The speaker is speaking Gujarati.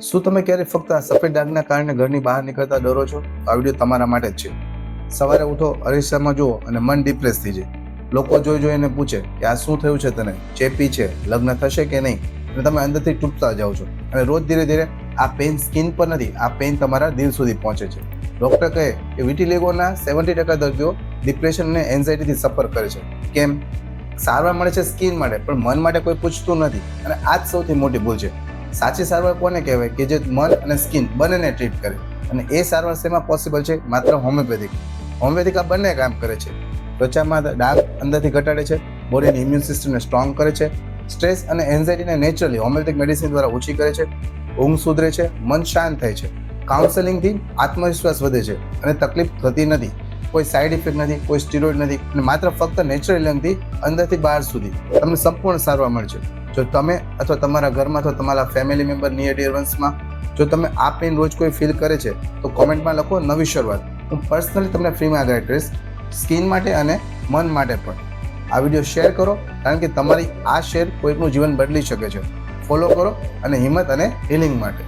શું તમે ક્યારે ફક્ત આ સફેદ ડાઘના કારણે ઘરની બહાર નીકળતા ડરો છો? આ વિડીયો તમારા માટે જ છે. સવારે ઉઠો, અરીસામાં જુઓ અને મન ડિપ્રેસ થઈ જાય. લોકો જોઈને પૂછે કે આ શું થયું છે તને, ચેપી છે, લગ્ન થશે કે નહીં, અને તમે અંદરથી તૂટતા જાઓ છો. અને રોજ ધીરે ધીરે આ પેઇન સ્કિન પર નથી, આ પેઇન તમારા દિલ સુધી પહોંચે છે. ડૉક્ટર કહે કે વિટિલિગોના 70% દર્દીઓ ડિપ્રેશન અને એન્ઝાઇટીથી સફર કરે છે. કેમ? સારવાર મળે છે સ્કિન માટે, પણ મન માટે કોઈ પૂછતું નથી. અને આ જ સૌથી મોટી ભૂલ છે. સાચી સારવાર કોને કહેવાય? કે જે મન અને સ્કિન બંનેને ટ્રીટ કરે. અને એ સારવાર શેમાં પોસિબલ છે? માત્ર હોમિયોપેથિક. હોમિયોપેથિક આ બંને કામ કરે છે. ત્વચામાં ડાઘ અંદરથી ઘટાડે છે, બોડીની ઇમ્યુન સિસ્ટમને સ્ટ્રોંગ કરે છે, સ્ટ્રેસ અને એન્ઝાઇટીને નેચરલી હોમિયોપેથિક મેડિસિન દ્વારા ઓછી કરે છે, ઊંઘ સુધરે છે, મન શાંત થાય છે. કાઉન્સેલિંગથી આત્મવિશ્વાસ વધે છે અને તકલીફ થતી નથી. કોઈ સાઇડ ઇફેક્ટ નથી, કોઈ સ્ટીરોઇડ નથી, અને માત્ર ફક્ત નેચરલ હિલિંગથી અંદરથી બહાર સુધી તમને સંપૂર્ણ સારવાર મળશે. જો તમે અથવા તમારા ઘરમાં અથવા તમારા ફેમિલી મેમ્બર નિયર ડિયર વન્સમાં જો તમે આ પેઇન રોજ કોઈ ફીલ કરે છે તો કોમેન્ટમાં લખો નવી શરૂઆત. હું પર્સનલી તમને ફ્રીમાં ગાઈડ કરીશ, સ્કિન માટે અને મન માટે પણ. આ વિડીયો શેર કરો, કારણ કે તમારી આ શેર કોઈકનું જીવન બદલી શકે છે. ફોલો કરો અને હિંમત અને હિલિંગ માટે.